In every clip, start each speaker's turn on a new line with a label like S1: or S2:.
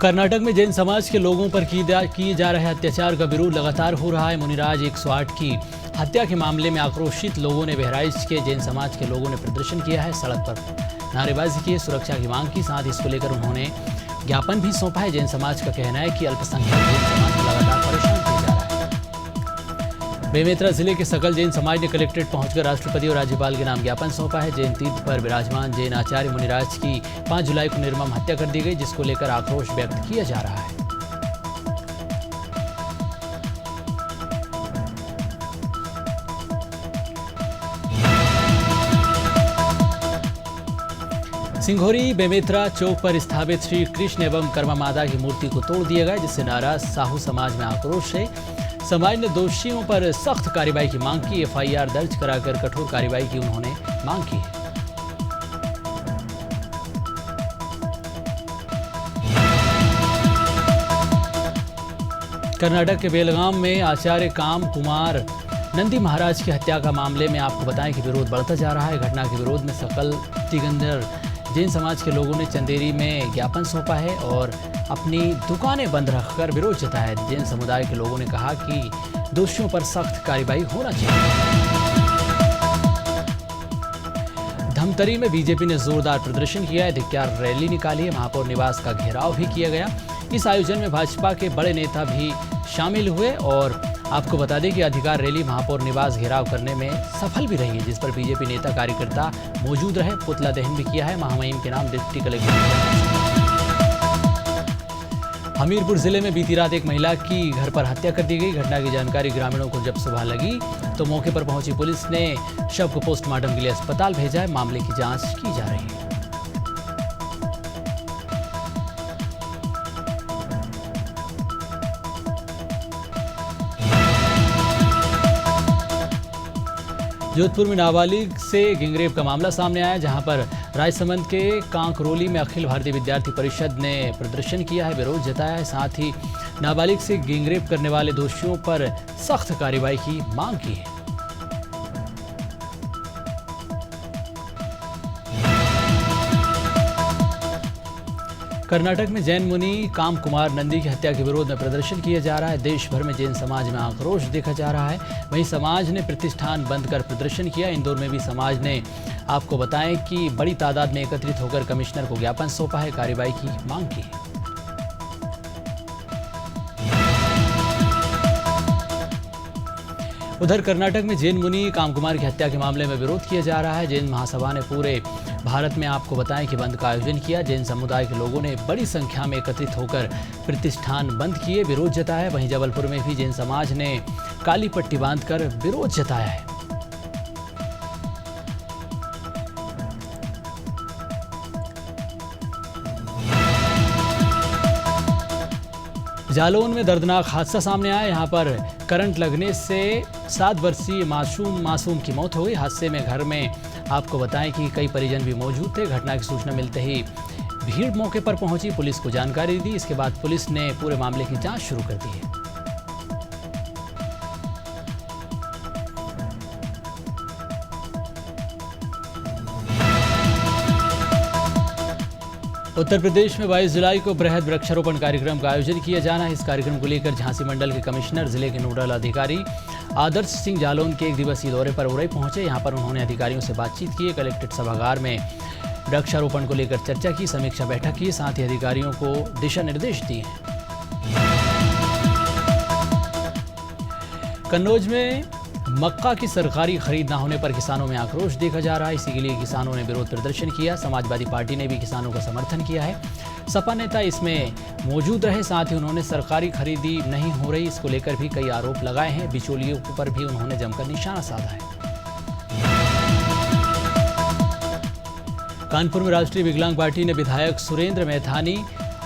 S1: कर्नाटक में जैन समाज के लोगों पर किए जा रहे अत्याचार का विरोध लगातार हो रहा है। मुनिराज 108 की हत्या के मामले में आक्रोशित लोगों ने बहराइच के जैन समाज के लोगों ने प्रदर्शन किया है। सड़क पर नारेबाजी की, सुरक्षा की मांग की, साथ ही इसको लेकर उन्होंने ज्ञापन भी सौंपा है। जैन समाज का कहना है कि अल्पसंख्यक जैन समाज को लगातार परेशान किया जा रहा है। बेमेतरा जिले के सकल जैन समाज ने कलेक्ट्रेट पहुंचकर राष्ट्रपति और राज्यपाल के नाम ज्ञापन सौंपा है। जैन तीर्थ पर विराजमान जैन आचार्य मुनिराज की 5 जुलाई को निर्मम हत्या कर दी गई, जिसको लेकर आक्रोश व्यक्त किया जा रहा है। सिंघोरी बेमेतरा चौक पर स्थापित श्री कृष्ण एवं कर्मा माता की मूर्ति को तोड़ दिया गया, जिससे नाराज साहू समाज में आक्रोश है। समाज ने दोषियों पर सख्त कार्रवाई की मांग की। एफआईआर दर्ज कराकर कठोर कार्रवाई की उन्होंने मांग की है। कर्नाटक के बेलगाम में आचार्य काम कुमार नंदी महाराज की हत्या का मामले में आपको बताएं कि विरोध बढ़ता जा रहा है। घटना के विरोध में सकल तिगंदर जैन समाज के लोगों ने चंदेरी में ज्ञापन सौंपा है और अपनी दुकानें बंद रखकर विरोध जताया है। जैन समुदाय के लोगों ने कहा कि दोषियों पर सख्त कार्रवाई होना चाहिए। धमतरी में बीजेपी ने जोरदार प्रदर्शन किया है। धिक्कार रैली निकाली है। महापौर निवास का घेराव भी किया गया। इस आयोजन में भाजपा के बड़े नेता भी शामिल हुए और आपको बता दें कि अधिकार रैली महापौर निवास घेराव करने में सफल भी रही है, जिस पर बीजेपी नेता कार्यकर्ता मौजूद रहे। पुतला दहन भी किया है। महामहिम के नाम डिप्टी कलेक्टर। हमीरपुर जिले में बीती रात एक महिला की घर पर हत्या कर दी गई। घटना की जानकारी ग्रामीणों को जब सुबह लगी तो मौके पर पहुंची पुलिस ने शव को पोस्टमार्टम के लिए अस्पताल भेजा है। मामले की जांच की जा रही है। जोधपुर में नाबालिग से गैंगरेप का मामला सामने आया, जहां पर राजसमंद के कांकरोली में अखिल भारतीय विद्यार्थी परिषद ने प्रदर्शन किया है, विरोध जताया है। साथ ही नाबालिग से गैंगरेप करने वाले दोषियों पर सख्त कार्रवाई की मांग की है। कर्नाटक में जैन मुनि काम कुमार नंदी की हत्या के विरोध में प्रदर्शन किया जा रहा है। देश भर में जैन समाज में आक्रोश देखा जा रहा है। वहीं समाज ने प्रतिष्ठान बंद कर प्रदर्शन किया। इंदौर में भी समाज ने आपको बताएं कि बड़ी तादाद में एकत्रित होकर कमिश्नर को ज्ञापन सौंपा है, कार्रवाई की मांग की है। उधर कर्नाटक में जैन मुनि काम कुमार की हत्या के मामले में विरोध किया जा रहा है। जैन महासभा ने पूरे भारत में आपको बताएं कि बंद का आयोजन किया। जैन समुदाय के लोगों ने बड़ी संख्या में एकत्रित होकर प्रतिष्ठान बंद किए, विरोध जताया। वहीं जबलपुर में भी जैन समाज ने काली पट्टी बांधकर विरोध जताया है। जालौन में दर्दनाक हादसा सामने आया। यहां पर करंट लगने से 7 वर्षीय मासूम की मौत हो गई। हादसे में घर में आपको बताएं कि कई परिजन भी मौजूद थे। घटना की सूचना मिलते ही भीड़ मौके पर पहुंची, पुलिस को जानकारी दी। इसके बाद पुलिस ने पूरे मामले की जांच शुरू कर दी है। उत्तर प्रदेश में 22 जुलाई को बृहद वृक्षारोपण कार्यक्रम का आयोजन किया जाना है। इस कार्यक्रम को लेकर झांसी मंडल के कमिश्नर, जिले के नोडल अधिकारी आदर्श सिंह जालौन के 1 दिवसीय दौरे पर उरई पहुंचे। यहां पर उन्होंने अधिकारियों से बातचीत की। कलेक्ट्रेट सभागार में वृक्षारोपण को लेकर चर्चा की, समीक्षा बैठक की, साथ ही अधिकारियों को दिशा निर्देश दिए। कन्नौज में मक्का की सरकारी खरीद न होने पर किसानों में आक्रोश देखा जा रहा है। इसी के लिए किसानों ने विरोध प्रदर्शन किया। समाजवादी पार्टी ने भी किसानों का समर्थन किया है। सपा नेता इसमें मौजूद रहे। साथ ही उन्होंने सरकारी खरीदी नहीं हो रही, इसको लेकर भी कई आरोप लगाए हैं। बिचौलियों पर भी उन्होंने जमकर निशाना साधा है। कानपुर में राष्ट्रीय विकलांग पार्टी ने विधायक सुरेंद्र मैथानी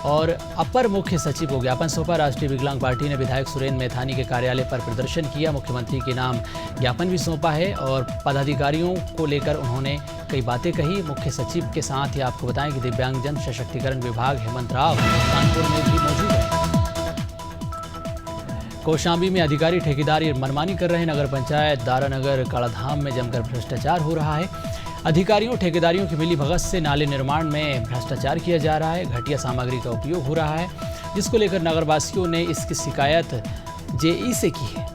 S1: और अपर मुख्य सचिव को ज्ञापन सौंपा। राष्ट्रीय विकलांग पार्टी ने विधायक सुरेंद्र मैथानी के कार्यालय पर प्रदर्शन किया। मुख्यमंत्री के नाम ज्ञापन भी सौंपा है और पदाधिकारियों को लेकर उन्होंने कई बातें कही। मुख्य सचिव के साथ ही आपको बताएं कि दिव्यांगजन सशक्तिकरण विभाग हेमंत राव कानपुर में भी मौजूद है। कौशाम्बी में अधिकारी ठेकेदार मनमानी कर रहे हैं। नगर पंचायत दारानगर कालाधाम में जमकर भ्रष्टाचार हो रहा है। अधिकारियों ठेकेदारियों की मिलीभगत से नाले निर्माण में भ्रष्टाचार किया जा रहा है, घटिया सामग्री का उपयोग हो रहा है, जिसको लेकर नगरवासियों ने इसकी शिकायत जेई से की है।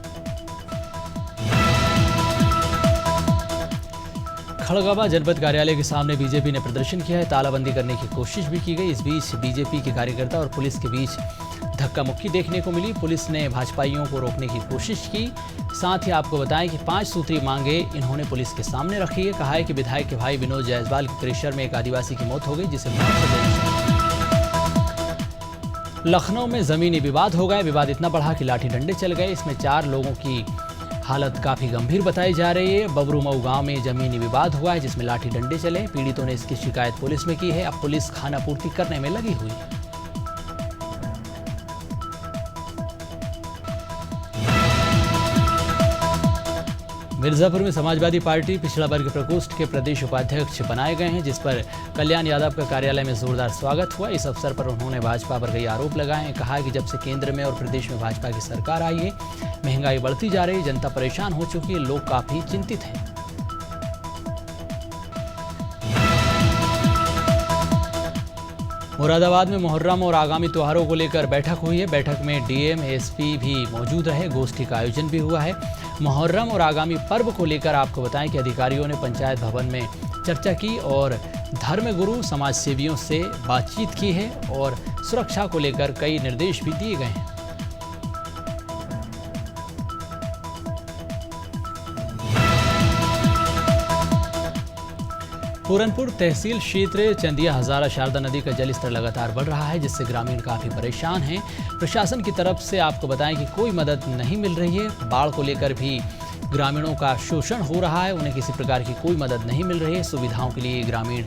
S1: खड़गवा जनपद कार्यालय के सामने बीजेपी ने प्रदर्शन किया है, तालाबंदी करने की कोशिश भी की गई। इस बीच बीजेपी के कार्यकर्ता और पुलिस के बीच धक्का मुक्की देखने को मिली। पुलिस ने भाजपाइयों को रोकने की कोशिश की। साथ ही आपको बताएं कि 5 सूत्री मांगे इन्होंने पुलिस के सामने रखी है। कहा है कि विधायक के भाई विनोद जायसवाल के क्रशर में एक आदिवासी की मौत हो गई, जिसे लखनऊ में जमीनी विवाद हो गया। विवाद इतना बढ़ा कि लाठी डंडे चल गए। इसमें 4 लोगों की हालत काफी गंभीर बताई जा रही है। बबरूमऊ गांव में जमीनी विवाद हुआ है, जिसमें लाठी डंडे चले। पीड़ितों ने इसकी शिकायत पुलिस में की है। अब पुलिस खाना पूर्ति करने में लगी हुई है। मिर्जापुर में समाजवादी पार्टी पिछड़ा वर्ग प्रकोष्ठ के प्रदेश उपाध्यक्ष बनाए गए हैं, जिस पर कल्याण यादव का कार्यालय में जोरदार स्वागत हुआ। इस अवसर पर उन्होंने भाजपा पर कई आरोप लगाए हैं। कहा कि जब से केंद्र में और प्रदेश में भाजपा की सरकार आई है, महंगाई बढ़ती जा रही है, जनता परेशान हो चुकी है, लोग काफी चिंतित हैं। मुरादाबाद में मुहर्रम और आगामी त्योहारों को लेकर बैठक हुई है। बैठक में डीएम एसपी भी मौजूद रहे। गोष्ठी का आयोजन भी हुआ है। मुहर्रम और आगामी पर्व को लेकर आपको बताएं कि अधिकारियों ने पंचायत भवन में चर्चा की और धर्मगुरु समाज सेवियों से बातचीत की है और सुरक्षा को लेकर कई निर्देश भी दिए गए हैं। पूरनपुर तहसील क्षेत्र चंदिया हजारा शारदा नदी का जलस्तर लगातार बढ़ रहा है, जिससे ग्रामीण काफी परेशान हैं। प्रशासन की तरफ से आपको बताएं कि कोई मदद नहीं मिल रही है। बाढ़ को लेकर भी ग्रामीणों का शोषण हो रहा है, उन्हें किसी प्रकार की कोई मदद नहीं मिल रही है। सुविधाओं के लिए ग्रामीण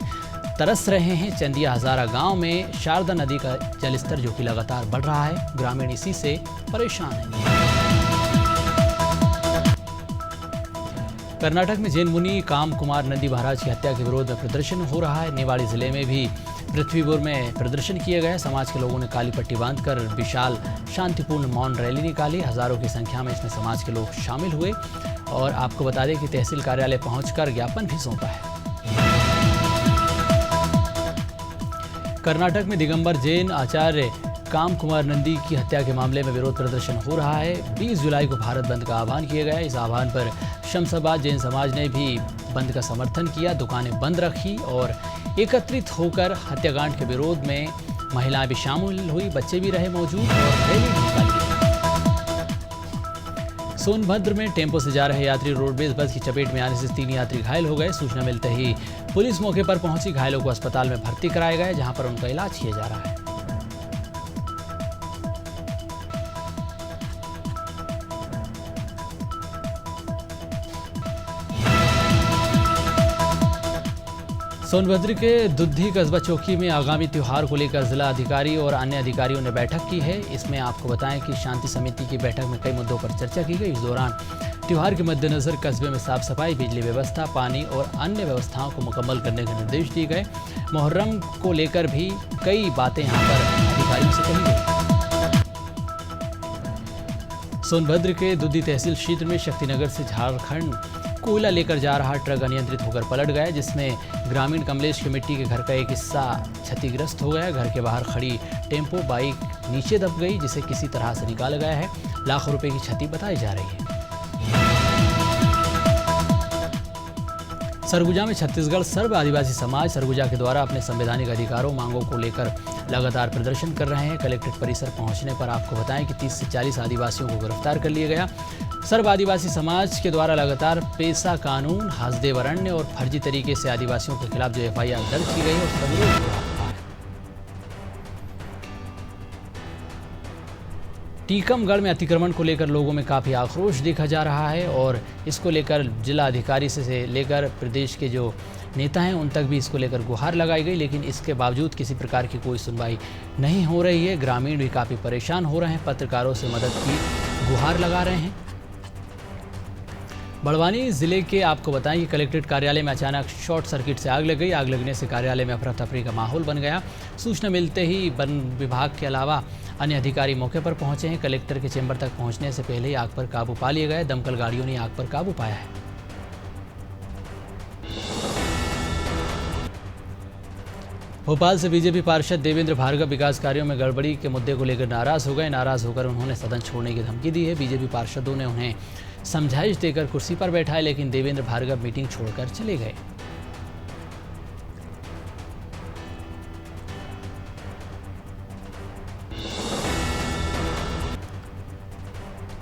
S1: तरस रहे हैं। चंदिया हजारा गांव में शारदा नदी का जलस्तर जो कि लगातार बढ़ रहा है, ग्रामीण इसी से परेशान हैं। कर्नाटक में जैन मुनि काम कुमार नंदी महाराज की हत्या के विरोध में प्रदर्शन हो रहा है। निवाड़ी जिले में भी पृथ्वीपुर में प्रदर्शन किया गया। समाज के लोगों ने काली पट्टी बांधकर विशाल शांतिपूर्ण मौन रैली निकाली। हजारों की संख्या में इसमें समाज के लोग शामिल हुए और आपको बता दें कि तहसील कार्यालय पहुंचकर ज्ञापन भी सौंपा है। कर्नाटक में दिगंबर जैन आचार्य काम कुमार नंदी की हत्या के मामले में विरोध प्रदर्शन हो रहा है। 20 जुलाई को भारत बंद का आह्वान किया गया। इस आह्वान पर शमशाबाद जैन समाज ने भी बंद का समर्थन किया, दुकानें बंद रखी और एकत्रित होकर हत्याकांड के विरोध में महिलाएं भी शामिल हुई, बच्चे भी रहे मौजूद और रैली भी निकाली। सोनभद्र में टेम्पो से जा रहे यात्री रोडवेज बस की चपेट में आने से 3 यात्री घायल हो गए। सूचना मिलते ही पुलिस मौके पर पहुंची। घायलों को अस्पताल में भर्ती कराया गया, जहां पर उनका इलाज किया जा रहा है। सोनभद्र के दुद्धी कस्बा चौकी में आगामी त्योहार को लेकर जिला अधिकारी और अन्य अधिकारियों ने बैठक की है। इसमें आपको बताएं कि शांति समिति की बैठक में कई मुद्दों पर चर्चा की गई। इस दौरान त्योहार के मद्देनजर कस्बे में साफ सफाई, बिजली व्यवस्था, पानी और अन्य व्यवस्थाओं को मुकम्मल करने के निर्देश दिए गए। मुहर्रम को लेकर भी कई बातें यहाँ पर अधिकारियों से कही गई। सोनभद्र के दुद्धी तहसील क्षेत्र में शक्तिनगर से झारखंड कोयला लेकर जा रहा ट्रक अनियंत्रित होकर पलट गया, जिसमें ग्रामीण कमलेश के मिट्टी के घर का एक हिस्सा क्षतिग्रस्त हो गया। घर के बाहर खड़ी टेम्पो बाइक नीचे दब गई, जिसे किसी तरह से निकाला गया है। लाखों रुपए की क्षति बताई जा रही है। सरगुजा में छत्तीसगढ़ सर्व आदिवासी समाज सरगुजा के द्वारा अपने संवैधानिक अधिकारों मांगों को लेकर लगातार प्रदर्शन कर रहे हैं। कलेक्ट्रेट परिसर पहुंचने पर आपको बताएं कि 30 से 40 आदिवासियों को गिरफ्तार कर लिया गया। सर्व आदिवासी समाज के द्वारा लगातार पेशा कानून, हसदेव अरण्य और फर्जी तरीके से आदिवासियों के खिलाफ जो FIR दर्ज की गई है, उसका विरोध हो रहा है। टीकमगढ़ में अतिक्रमण को लेकर लोगों में काफ़ी आक्रोश देखा जा रहा है और इसको लेकर जिला अधिकारी से लेकर प्रदेश के जो नेता हैं उन तक भी इसको लेकर गुहार लगाई गई, लेकिन इसके बावजूद किसी प्रकार की कोई सुनवाई नहीं हो रही है। ग्रामीण भी काफ़ी परेशान हो रहे हैं, पत्रकारों से मदद की गुहार लगा रहे हैं। बड़वानी जिले के आपको बताएं कि कलेक्ट्रेट कार्यालय में अचानक शॉर्ट सर्किट से आग लग गई। आग लगने से कार्यालय में अफरा तफरी का माहौल बन गया। सूचना मिलते ही वन विभाग के अलावा अन्य अधिकारी मौके पर पहुंचे हैं। कलेक्टर के चेंबर तक पहुंचने से पहले ही आग पर काबू पा लिया गया। दमकल गाड़ियों ने आग पर काबू पाया है। भोपाल से बीजेपी पार्षद देवेंद्र भार्गव विकास कार्यों में गड़बड़ी के मुद्दे को लेकर नाराज हो गए। नाराज होकर उन्होंने सदन छोड़ने की धमकी दी है। बीजेपी पार्षदों ने उन्हें समझाइश देकर कुर्सी पर बैठाए, लेकिन देवेंद्र भार्गव मीटिंग छोड़कर चले गए।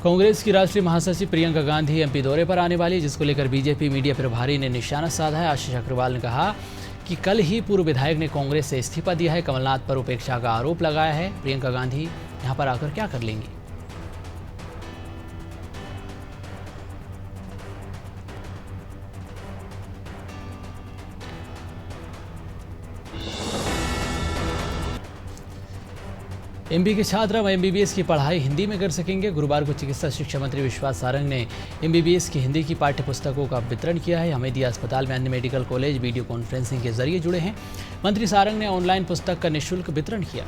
S1: कांग्रेस की राष्ट्रीय महासचिव प्रियंका गांधी एमपी दौरे पर आने वाली, जिसको लेकर बीजेपी मीडिया प्रभारी ने निशाना साधा है। आशीष अग्रवाल ने कहा कि कल ही पूर्व विधायक ने कांग्रेस से इस्तीफा दिया है, कमलनाथ पर उपेक्षा का आरोप लगाया है। प्रियंका गांधी यहां पर आकर क्या कर लेंगी? एमबी के छात्र अब एमबीबीएस की पढ़ाई हिंदी में कर सकेंगे। गुरुवार को चिकित्सा शिक्षा मंत्री विश्वास सारंग ने एमबीबीएस की हिंदी की पाठ्य पुस्तकों का वितरण किया है। हमीदिया अस्पताल में अन्य मेडिकल कॉलेज वीडियो कॉन्फ्रेंसिंग के जरिए जुड़े हैं। मंत्री सारंग ने ऑनलाइन पुस्तक का निःशुल्क वितरण किया।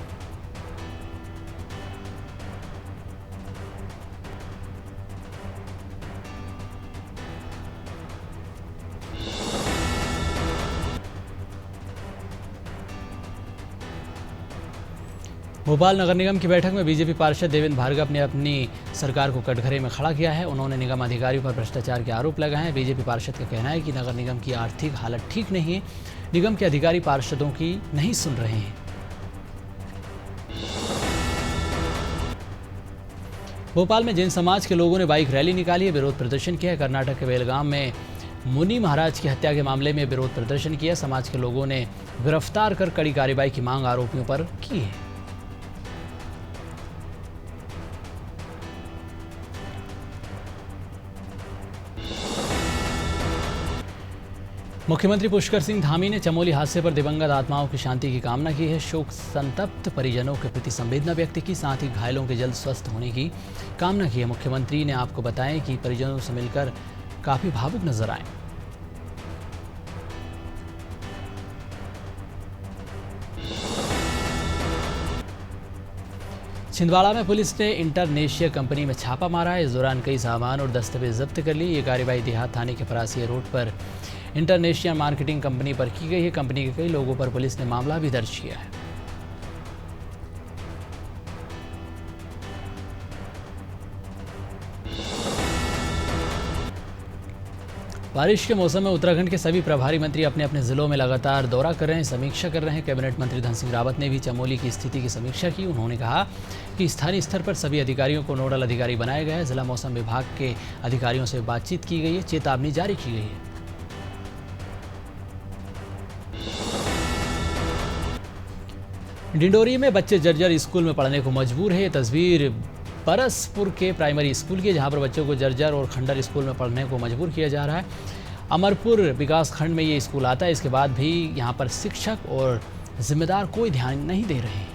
S1: भोपाल नगर निगम की बैठक में बीजेपी पार्षद देवेंद्र भार्गव ने अपनी सरकार को कटघरे में खड़ा किया है। उन्होंने निगम अधिकारियों पर भ्रष्टाचार के आरोप लगाए हैं। बीजेपी पार्षद का कहना है कि नगर निगम की आर्थिक हालत ठीक नहीं है। निगम के अधिकारी पार्षदों की नहीं सुन रहे हैं। भोपाल में जैन समाज के लोगों ने बाइक रैली निकाली है, विरोध प्रदर्शन किया है। कर्नाटक के बेलगाम में मुनि महाराज की हत्या के मामले में विरोध प्रदर्शन किया। समाज के लोगों ने गिरफ्तार कर कड़ी कार्रवाई की मांग आरोपियों पर की है। मुख्यमंत्री पुष्कर सिंह धामी ने चमोली हादसे पर दिवंगत आत्माओं की शांति की कामना की है। शोक संतप्त परिजनों के प्रति संवेदना व्यक्त की, साथ ही घायलों के जल्द स्वस्थ होने की कामना की है। मुख्यमंत्री ने आपको बताया कि परिजनों से मिलकर काफी भावुक नजर आए। छिंदवाड़ा में पुलिस ने इंटरनेशिया कंपनी में छापा मारा है। इस दौरान कई सामान और दस्तावेज जब्त कर लिए। ये कार्रवाई देहात थाने के परासिया रोड पर इंटरनेशिया मार्केटिंग कंपनी पर की गई है। कंपनी के कई लोगों पर पुलिस ने मामला भी दर्ज किया है। बारिश के मौसम में उत्तराखंड के सभी प्रभारी मंत्री अपने अपने जिलों में लगातार दौरा कर रहे हैं, समीक्षा कर रहे हैं। कैबिनेट मंत्री धन सिंह रावत ने भी चमोली की स्थिति की समीक्षा की। उन्होंने कहा कि स्थानीय स्तर पर सभी अधिकारियों को नोडल अधिकारी बनाया गया है। जिला मौसम विभाग के अधिकारियों से बातचीत की गई है, चेतावनी जारी की गई है। डिंडोरी में बच्चे जर्जर स्कूल में पढ़ने को मजबूर है। ये तस्वीर परसपुर के प्राइमरी स्कूल की, जहां पर बच्चों को जर्जर और खंडर स्कूल में पढ़ने को मजबूर किया जा रहा है। अमरपुर विकास खंड में ये स्कूल आता है। इसके बाद भी यहां पर शिक्षक और जिम्मेदार कोई ध्यान नहीं दे रहे हैं।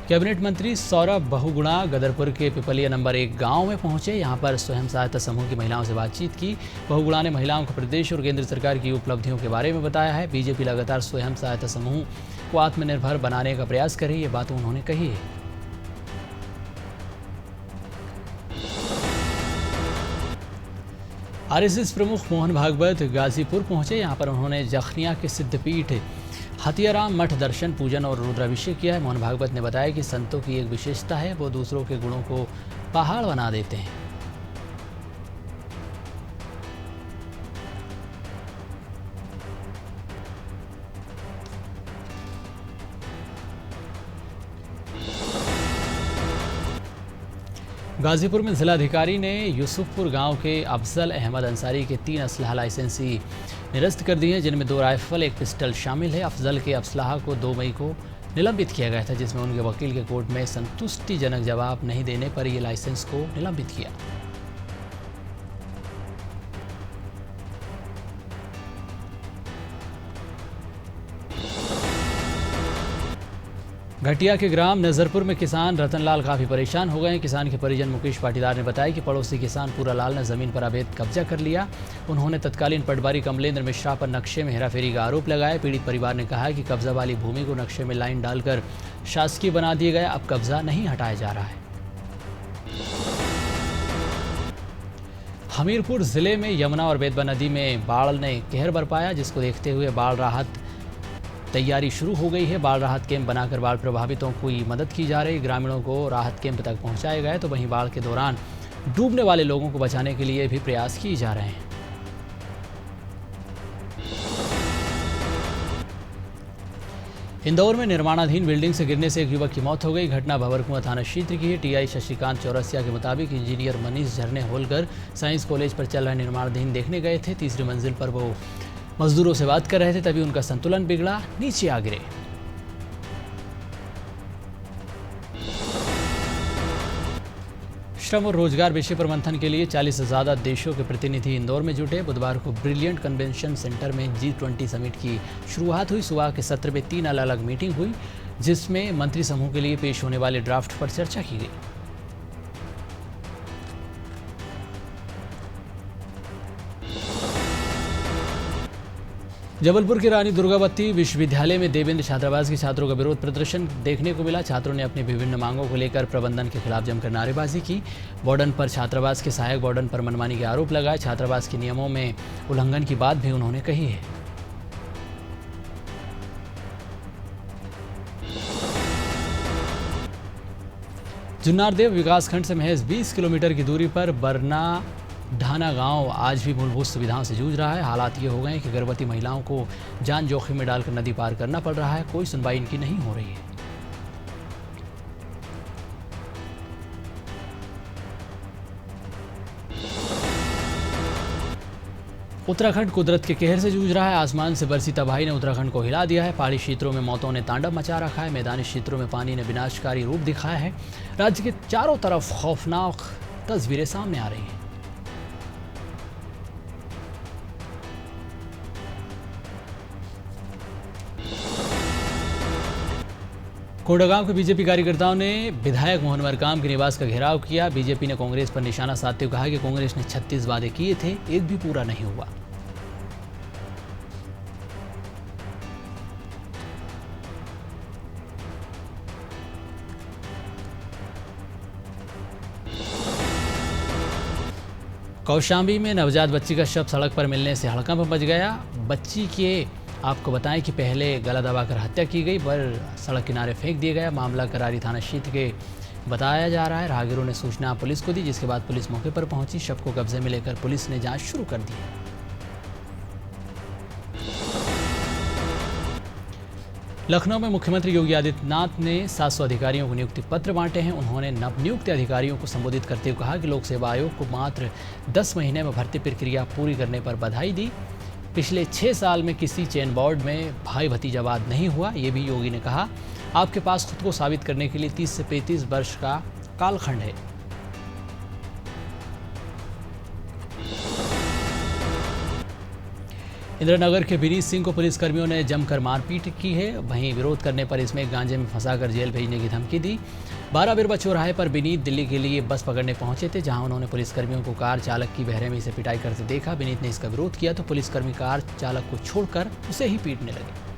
S1: कैबिनेट मंत्री सौरभ बहुगुणा गदरपुर के पिपलिया नंबर 1 गांव में पहुंचे। यहां पर स्वयं सहायता समूह की महिलाओं से बातचीत की। बहुगुणा ने महिलाओं को प्रदेश और केंद्र सरकार की उपलब्धियों के बारे में बताया है। बीजेपी लगातार स्वयं सहायता समूह को आत्मनिर्भर बनाने का प्रयास कर रही है, ये बात उन्होंने कही है। आरएसएस प्रमुख मोहन भागवत गाजीपुर पहुंचे। यहां पर उन्होंने जखनिया के सिद्धपीठ हथियाराम मठ दर्शन पूजन और रुद्राभिषेक किया है। मोहन भागवत ने बताया कि संतों की एक विशेषता है, वो दूसरों के गुणों को पहाड़ बना देते हैं। गाजीपुर में जिलाधिकारी ने यूसुफपुर गांव के अफजल अहमद अंसारी के 3 असलहा लाइसेंसी निरस्त कर दिए हैं, जिनमें 2 राइफल 1 पिस्टल शामिल है। अफजल के असलहा को 2 मई को निलंबित किया गया था, जिसमें उनके वकील के कोर्ट में संतुष्टिजनक जवाब नहीं देने पर ये लाइसेंस को निलंबित किया। घटिया के ग्राम नजरपुर में किसान रतनलाल काफ़ी परेशान हो गए हैं। किसान के परिजन मुकेश पाटीदार ने बताया कि पड़ोसी किसान पूरा लाल ने ज़मीन पर अवैध कब्जा कर लिया। उन्होंने तत्कालीन पटवारी कमलेंद्र मिश्रा पर नक्शे में हेराफेरी का आरोप लगाया। पीड़ित परिवार ने कहा कि कब्जा वाली भूमि को नक्शे में लाइन डालकर शासकीय बना दिया गया, अब कब्जा नहीं हटाया जा रहा है। हमीरपुर जिले में यमुना और बेतवा नदी में बाढ़ ने कहर बरपाया, जिसको देखते हुए बाढ़ राहत तैयारी शुरू हो गई है। बाढ़ राहत कैंप बनाकर बाढ़ प्रभावितों की मदद की जा रही। ग्रामीणों को राहत कैंप तक पहुंचाया गया, तो वहीं बाढ़ के दौरान डूबने वाले लोगों को बचाने के लिए भी प्रयास किए जा रहे हैं। इंदौर में निर्माणाधीन बिल्डिंग से गिरने से एक युवक की मौत हो गई। घटना भंवरकुआं थाना क्षेत्र की है। टीआई शशिकांत चौरसिया के मुताबिक इंजीनियर मनीष झरने होलकर साइंस कॉलेज पर चल रहे निर्माणाधीन देखने गए थे। तीसरी मंजिल पर वो मजदूरों से बात कर रहे थे, तभी उनका संतुलन बिगड़ा, नीचे आ गिरे। श्रम और रोजगार विषय पर मंथन के लिए 40 से ज्यादा देशों के प्रतिनिधि इंदौर में जुटे। बुधवार को ब्रिलियंट कन्वेंशन सेंटर में G20 समिट की शुरुआत हुई। सुबह के सत्र में 3 अलग अलग मीटिंग हुई, जिसमें मंत्री समूह के लिए पेश होने वाले ड्राफ्ट पर चर्चा की गई। जबलपुर के रानी दुर्गावती विश्वविद्यालय में देवेंद्र छात्रावास के छात्रों का विरोध प्रदर्शन देखने को मिला। छात्रों ने अपनी विभिन्न मांगों को लेकर प्रबंधन के खिलाफ जमकर नारेबाजी की। वार्डन पर छात्रावास के सहायक वार्डन पर मनमानी के आरोप लगाए। छात्रावास के नियमों में उल्लंघन की बात भी उन्होंने कही है। जुन्नारदेव विकासखंड से महज 20 किलोमीटर की दूरी पर बरना ढाना गांव आज भी मूलभूत सुविधाओं से जूझ रहा है। हालात ये हो गए हैं कि गर्भवती महिलाओं को जान जोखिम में डालकर नदी पार करना पड़ रहा है। कोई सुनवाई इनकी नहीं हो रही है। उत्तराखंड कुदरत के कहर से जूझ रहा है। आसमान से बरसी तबाही ने उत्तराखंड को हिला दिया है। पहाड़ी क्षेत्रों में मौतों ने तांडव मचा रखा है। मैदानी क्षेत्रों में पानी ने विनाशकारी रूप दिखाया है। राज्य के चारों तरफ खौफनाक तस्वीरें सामने आ रही हैं। कोंडागांव के बीजेपी कार्यकर्ताओं ने विधायक मोहन मरकाम के निवास का घेराव किया। बीजेपी ने कांग्रेस पर निशाना साधते हुए कहा कि कांग्रेस ने 36 वादे किए थे, एक भी पूरा नहीं हुआ। कौशाम्बी में नवजात बच्ची का शव सड़क पर मिलने से हड़कंप मच गया। बच्ची के आपको बताएं कि पहले गला दबाकर हत्या की गई, पर सड़क किनारे फेंक दिया गया। मामला करारी थाना क्षेत्र के बताया जा रहा है। राहगीरों ने सूचना पुलिस को दी, जिसके बाद पुलिस मौके पर पहुंची। शव को कब्जे में लेकर पुलिस ने जांच शुरू कर दी है। लखनऊ में मुख्यमंत्री योगी आदित्यनाथ ने 700 अधिकारियों को नियुक्ति पत्र बांटे हैं। उन्होंने नवनियुक्त अधिकारियों को संबोधित करते हुए कहा कि लोक सेवा आयोग को मात्र 10 महीने में भर्ती प्रक्रिया पूरी करने पर बधाई दी। पिछले 6 साल में किसी चयन बोर्ड में भाई भतीजावाद नहीं हुआ। ये भी योगी ने कहा। आपके पास खुद को साबित करने के लिए 30 से 35 वर्ष का कालखंड है। इंद्रनगर के विनीत सिंह को पुलिसकर्मियों ने जमकर मारपीट की है। वहीं विरोध करने पर इसमें गांजे में फंसाकर जेल भेजने की धमकी दी। 12 बिरबा चौराहे पर विनीत दिल्ली के लिए बस पकड़ने पहुंचे थे, जहां उन्होंने पुलिसकर्मियों को कार चालक की बेरहमी से पिटाई करते देखा। विनीत ने इसका विरोध किया तो पुलिसकर्मी कार चालक को छोड़कर उसे ही पीटने लगे।